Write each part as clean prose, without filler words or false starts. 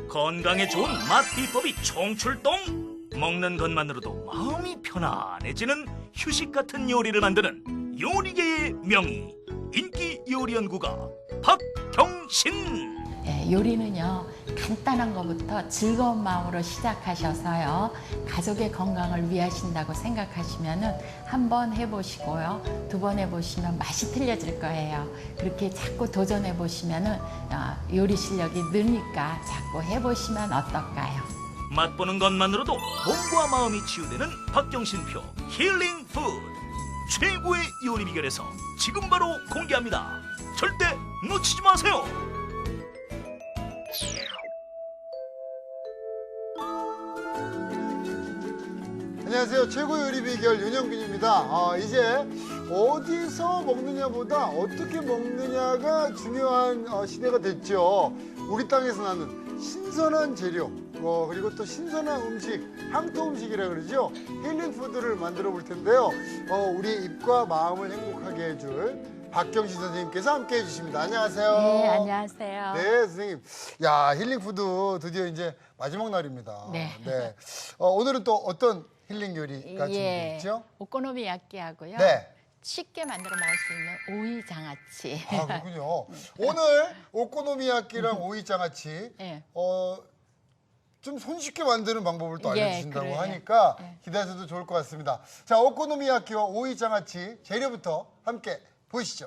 건강에 좋은 맛 비법이 총출동. 먹는 것만으로도 마음이 편안해지는 휴식 같은 요리를 만드는 요리계의 명의, 인기 요리 연구가 박경신. 네, 요리는요, 간단한 것부터 즐거운 마음으로 시작하셔서요, 가족의 건강을 위하신다고 생각하시면은 한번 해보시고요, 두 번 해보시면 맛이 틀려질 거예요. 그렇게 자꾸 도전해 보시면은 요리 실력이 느니까 자꾸 해보시면 어떨까요? 맛보는 것만으로도 몸과 마음이 치유되는 박경신표 힐링 푸드. 최고의 요리 비결에서 지금 바로 공개합니다. 절대 놓치지 마세요. 안녕하세요. 최고 요리 비결 윤영빈입니다. 이제 어디서 먹느냐보다 어떻게 먹느냐가 중요한 시대가 됐죠. 우리 땅에서 나는 신선한 재료, 그리고 또 신선한 음식, 향토 음식이라 그러죠. 힐링 푸드를 만들어 볼 텐데요. 우리의 입과 마음을 행복하게 해줄 박경신 선생님께서 함께 해주십니다. 안녕하세요. 네, 안녕하세요. 네, 선생님. 야, 힐링 푸드 드디어 이제 마지막 날입니다. 네. 오늘은 또 어떤 힐링 요리가 준비되어 있죠? 오코노미야끼하고요. 네. 쉽게 만들어 먹을 수 있는 오이 장아찌. 아, 그렇군요. 오늘 오코노미야끼랑 오이 장아찌, 네. 좀 손쉽게 만드는 방법을 또 예, 알려주신다고 그래요. 하니까 예. 기대하셔도 좋을 것 같습니다. 자, 오코노미야끼와 오이 장아찌 재료부터 함께 보시죠.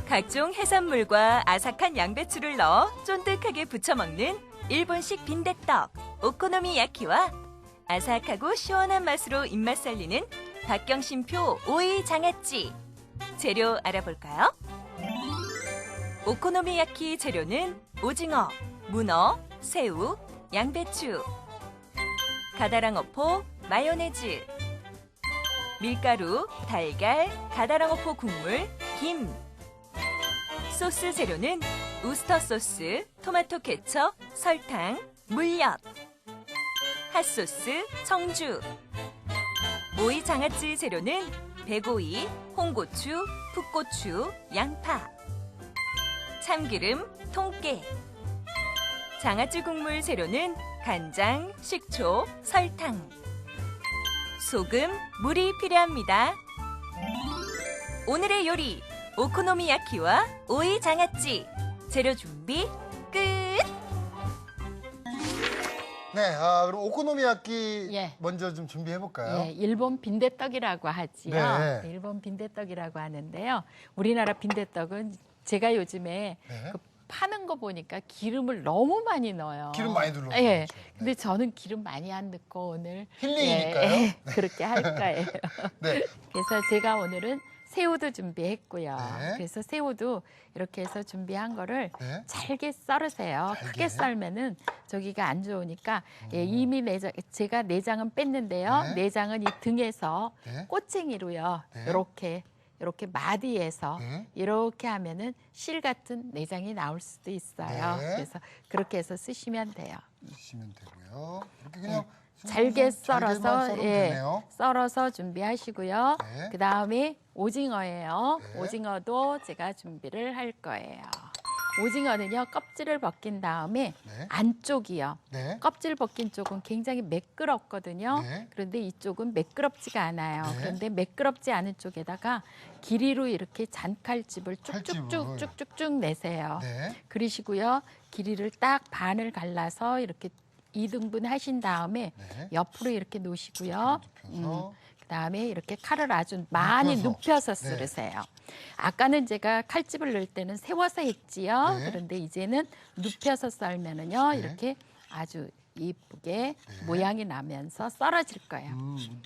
각종 해산물과 아삭한 양배추를 넣어 쫀득하게 부쳐 먹는 일본식 빈대떡 오코노미야키와 아삭하고 시원한 맛으로 입맛 살리는 박경신표 오이 장아찌. 재료 알아볼까요? 오코노미야키 재료는 오징어, 문어, 새우, 양배추, 가다랑어포, 마요네즈, 밀가루, 달걀, 가다랑어포 국물, 김. 소스 재료는 우스터 소스, 토마토 케첩, 설탕, 물엿, 핫소스, 청주. 오이 장아찌 재료는 백오이, 홍고추, 풋고추, 양파, 참기름, 통깨. 장아찌 국물 재료는 간장, 식초, 설탕, 소금, 물이 필요합니다. 오늘의 요리, 오코노미야키와 오이 장아찌. 재료 준비 끝! 네, 그럼 오코노미야끼 예. 먼저 좀 준비해 볼까요? 예, 일본 빈대떡이라고 하지요. 네. 일본 빈대떡이라고 하는데요. 우리나라 빈대떡은 제가 요즘에 네. 파는 거 보니까 기름을 너무 많이 넣어요. 기름 많이 둘러서 예. 그렇죠. 네. 근데 저는 기름 많이 안 넣고 오늘 힐링이니까요. 그렇게 할 거예요. 네. 그래서 제가 오늘은 새우도 준비했고요. 네. 그래서 새우도 이렇게 해서 준비한 거를 네. 잘게 썰으세요. 잘게. 크게 썰면은 저기가 안 좋으니까 예, 이미 제가 내장은 뺐는데요. 네. 내장은 이 등에서 네. 꼬챙이로요. 네. 이렇게 마디에서 네. 이렇게 하면은 실 같은 내장이 나올 수도 있어요. 네. 그래서 그렇게 해서 쓰시면 돼요. 쓰시면 되고요. 이렇게 그냥 잘게 잘게만 썰어서 썰으면 예, 되네요. 썰어서 준비하시고요. 네. 그 다음에 오징어예요. 네. 오징어도 제가 준비를 할 거예요. 오징어는요, 껍질을 벗긴 다음에 네. 안쪽이요. 네. 껍질 벗긴 쪽은 굉장히 매끄럽거든요. 네. 그런데 이쪽은 매끄럽지가 않아요. 네. 그런데 매끄럽지 않은 쪽에다가 길이로 이렇게 잔칼집을 칼집을. 쭉쭉쭉쭉쭉 내세요. 네. 그러시고요. 길이를 딱 반을 갈라서 이렇게 2등분 하신 다음에 네. 옆으로 이렇게 놓으시고요. 눕혀서. 그다음에 이렇게 칼을 아주 많이 눕혀서 네. 썰으세요. 아까는 제가 칼집을 넣을 때는 세워서 했지요. 네. 그런데 이제는 눕혀서 썰면은요. 네. 이렇게 아주 이쁘게 모양이 나면서 썰어질 거예요.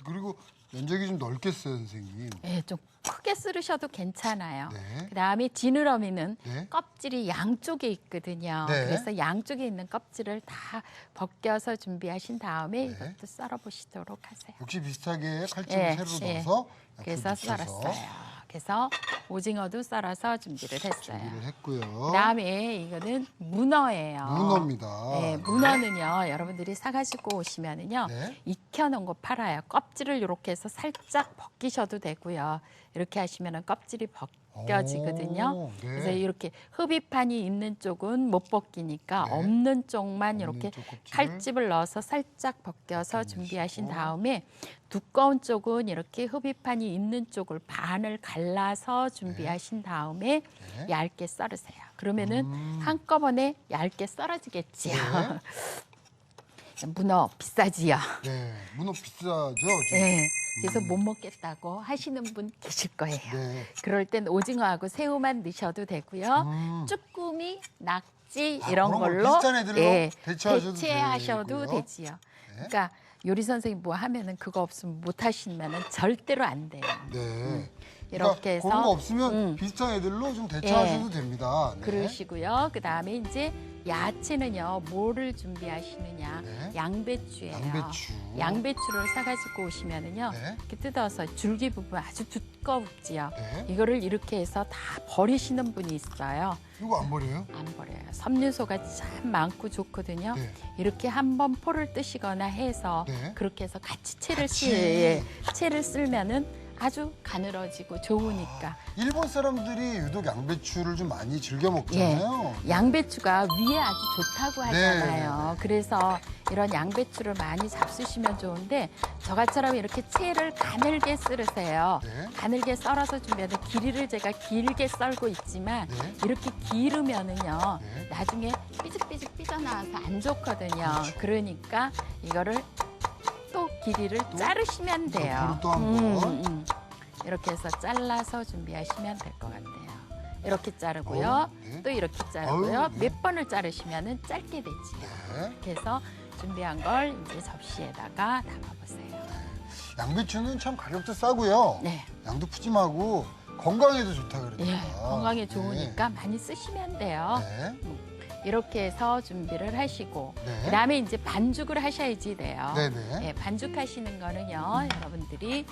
그리고 면적이 좀 넓게 써요, 선생님. 예, 좀 크게 썰으셔도 괜찮아요. 네. 그다음에 지느러미는 네. 껍질이 양쪽에 있거든요. 네. 그래서 양쪽에 있는 껍질을 다 벗겨서 준비하신 다음에 네. 이것도 썰어 보시도록 하세요. 역시 비슷하게 칼집을 예, 새로 예. 넣어서 그래서 눕혀서. 썰었어요. 그래서 오징어도 썰어서 준비를 했어요. 준비를 했고요. 그다음에 이거는 문어예요. 문어입니다. 네, 문어는요. 여러분들이 사가지고 오시면은요. 네. 익혀놓은 거 팔아요. 껍질을 이렇게 해서 살짝 벗기셔도 되고요. 이렇게 하시면은 껍질이 벗겨지거든요. 오, 네. 그래서 이렇게 흡입판이 있는 쪽은 못 벗기니까 네. 없는 쪽만 없는 이렇게 쪽 껍질을 칼집을 넣어서 살짝 벗겨서 벗겨내시고. 준비하신 다음에 두꺼운 쪽은 이렇게 흡입판이 있는 쪽을 반을 갈라서 준비하신 다음에 네. 얇게 썰으세요. 그러면은 한꺼번에 얇게 썰어지겠지요. 네. 문어 비싸지요. 네, 문어 비싸죠? 지금? 네. 그래서 못 먹겠다고 하시는 분 계실 거예요. 네. 그럴 땐 오징어하고 새우만 넣으셔도 되고요. 쭈꾸미, 낙지 이런 그런 걸 걸로 비슷한 애들로 대체하셔도 대체하셔도 되고요. 되지요. 그러니까 요리 선생님 뭐 하면은 그거 없으면 못 하시면은 절대로 안 돼요. 네. 이렇게 해서 그런 거 없으면 음. 비슷한 애들로 좀 대체하셔도 됩니다. 네. 그러시고요. 그다음에 이제 야채는요. 뭐를 준비하시느냐? 네. 양배추예요. 양배추. 양배추를 사가지고 오시면은요. 네. 이렇게 뜯어서 줄기 부분 아주 두껍지요. 네. 이거를 이렇게 해서 다 버리시는 분이 있어요. 이거 안 버려요? 안 버려요. 섬유소가 참 많고 좋거든요. 네. 이렇게 한번 포를 뜨시거나 해서 네. 그렇게 해서 같이 같이. 채를 쓸면은 아주 가늘어지고 좋으니까. 일본 사람들이 유독 양배추를 좀 많이 즐겨 먹잖아요. 양배추가 위에 아주 좋다고 하잖아요. 네. 그래서 이런 양배추를 많이 잡수시면 좋은데 저같처럼 이렇게 채를 가늘게 썰으세요. 네. 가늘게 썰어서 준비하는 길이를 제가 길게 썰고 있지만 네. 이렇게 기르면은요 네. 나중에 삐죽삐죽 삐져나와서 안 좋거든요. 그렇죠. 그러니까 이거를 또 길이를 자르시면 돼요. 옆으로 또 한 번. 이렇게 해서 잘라서 준비하시면 될 것 같아요. 이렇게 자르고요. 어우, 네. 또 이렇게 자르고요. 어우, 네. 몇 번을 자르시면은 짧게 되지요. 네. 이렇게 해서 준비한 걸 이제 접시에다가 담아보세요. 양배추는 참 가격도 싸고요. 네. 양도 푸짐하고 건강에도 좋다 그러니까. 예, 건강에 좋으니까 많이 쓰시면 돼요. 네. 이렇게 해서 준비를 하시고 네. 그다음에 이제 반죽을 하셔야지 돼요. 네네. 예, 반죽하시는 거는요. 여러분들이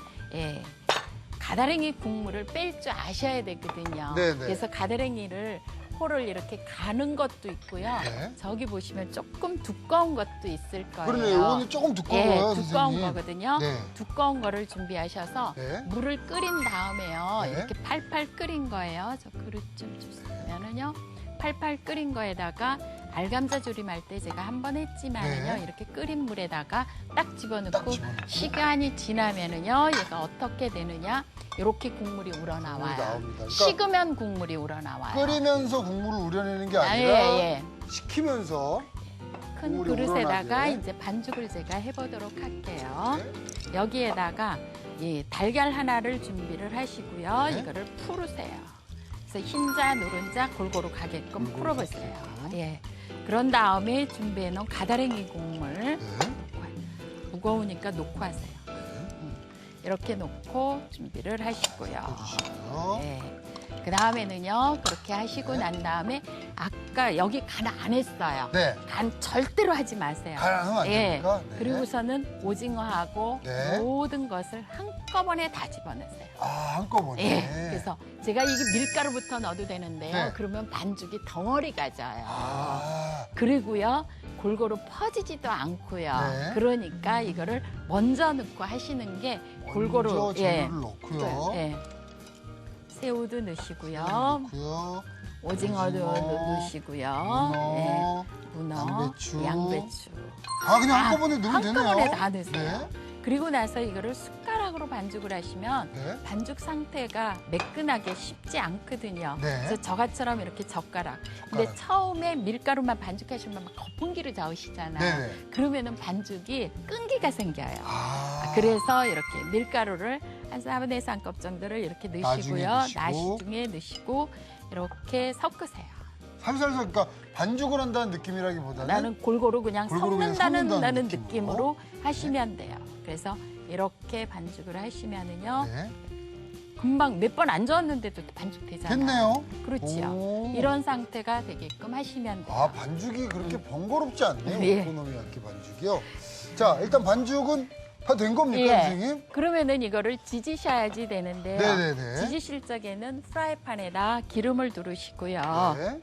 가다랭이 국물을 뺄 줄 아셔야 되거든요. 네네. 그래서 가다랭이를 포를 이렇게 가는 것도 있고요. 네. 저기 보시면 조금 두꺼운 것도 있을 거예요. 그러네요. 이거는 조금 두꺼워요, 예, 두꺼운 선생님. 거거든요. 네. 두꺼운 거를 준비하셔서 네. 물을 끓인 다음에요. 네. 이렇게 팔팔 끓인 거예요. 저 그릇 좀 주시면은요. 팔팔 끓인 거에다가 알감자 조림할 때 제가 한 번 했지만은요. 네. 이렇게 끓인 물에다가 딱 집어넣고 딱 집어넣고. 시간이 지나면은요. 얘가 어떻게 되느냐? 이렇게 국물이 우러나와요. 국물이 나옵니다. 그러니까 식으면 국물이 우러나와요. 끓이면서 국물을 우려내는 게 아, 아니라 예. 식히면서 큰 국물이 그릇에다가 우러나게. 이제 반죽을 제가 해보도록 할게요. 네. 여기에다가 이 달걀 하나를 준비를 하시고요. 네. 이거를 풀으세요. 그래서 흰자, 노른자 골고루 가게끔 골고루 풀어보세요. 가게끔. 예. 그런 다음에 준비해놓은 가다랭이 국물 네. 무거우니까 놓고 하세요. 이렇게 놓고 준비를 하시고요. 해주시고요. 네. 그 다음에는요, 그렇게 하시고 난 다음에 아까 여기 간 안 했어요. 네. 간 절대로 하지 마세요. 간하면 안 예. 됩니까? 네. 그리고서는 오징어하고 네. 모든 것을 한꺼번에 다 집어넣으세요. 아, 한꺼번에. 예. 그래서 제가 이게 밀가루부터 넣어도 되는데요. 네. 그러면 반죽이 덩어리가 져요. 아, 그리고요, 골고루 퍼지지도 않고요. 네. 그러니까 이거를 먼저 넣고 하시는 게 골고루 먼저 재료를 넣고요. 예. 새우도 넣으시고요. 넣고요. 오징어도 오징어, 넣으시고요. 예. 문어, 문어, 양배추. 양배추. 아, 그냥 한꺼번에 넣으면 되네요. 한꺼번에 다 넣으세요. 네. 그리고 나서 이거를 숟가락으로 반죽을 하시면 네. 반죽 상태가 매끈하게 쉽지 않거든요. 네. 그래서 저같처럼 이렇게 젓가락. 근데 처음에 밀가루만 반죽하시면 막 거품기를 저으시잖아요. 네네. 그러면은 반죽이 끈기가 생겨요. 아, 그래서 이렇게 밀가루를 한 4분의 3컵 정도를 이렇게 넣으시고요. 나중에 넣으시고. 나중에 넣으시고 이렇게 섞으세요. 살살살, 그러니까 반죽을 한다는 느낌이라기보다는 나는 골고루 그냥 골고루 그냥 섞는다는 섞는다는 느낌으로 하시면 돼요. 그래서 이렇게 반죽을 하시면은요. 네. 금방 몇 번 안 저었는데도 반죽 되잖아요. 됐네요. 그렇지요. 오. 이런 상태가 되게끔 하시면 돼요. 아, 반죽이 그렇게 번거롭지 않네요. 예. 오코노미야키 반죽이요. 자, 일단 반죽은 다 된 겁니까, 예. 선생님? 그러면은 이거를 지지셔야지 되는데요. 네네네. 지지실 적에는 프라이팬에다 기름을 두르시고요. 네.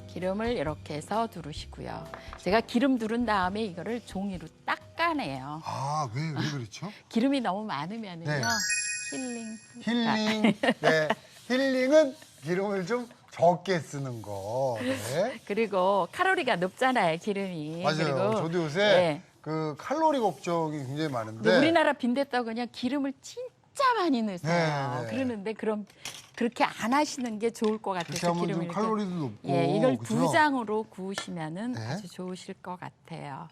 기름을 이렇게 해서 두르시고요. 제가 기름 두른 다음에 이거를 종이로 닦아내요. 아, 왜 그렇죠? 기름이 너무 많으면은요. 네. 힐링. 힐링. 네. 힐링은 기름을 좀 적게 쓰는 거. 네. 그리고 칼로리가 높잖아요, 기름이. 맞아요. 그리고 저도 요새 예. 그 칼로리 걱정이 굉장히 많은데. 근데 우리나라 빈대떡은요 기름을 진짜 많이 넣으세요. 네, 네. 그러는데 그럼 그렇게 안 하시는 게 좋을 것 그렇게 같아서 하면 기름을 좀 칼로리도 높고. 예, 이걸 그죠? 두 장으로 구우시면은 네. 아주 좋으실 것 같아요.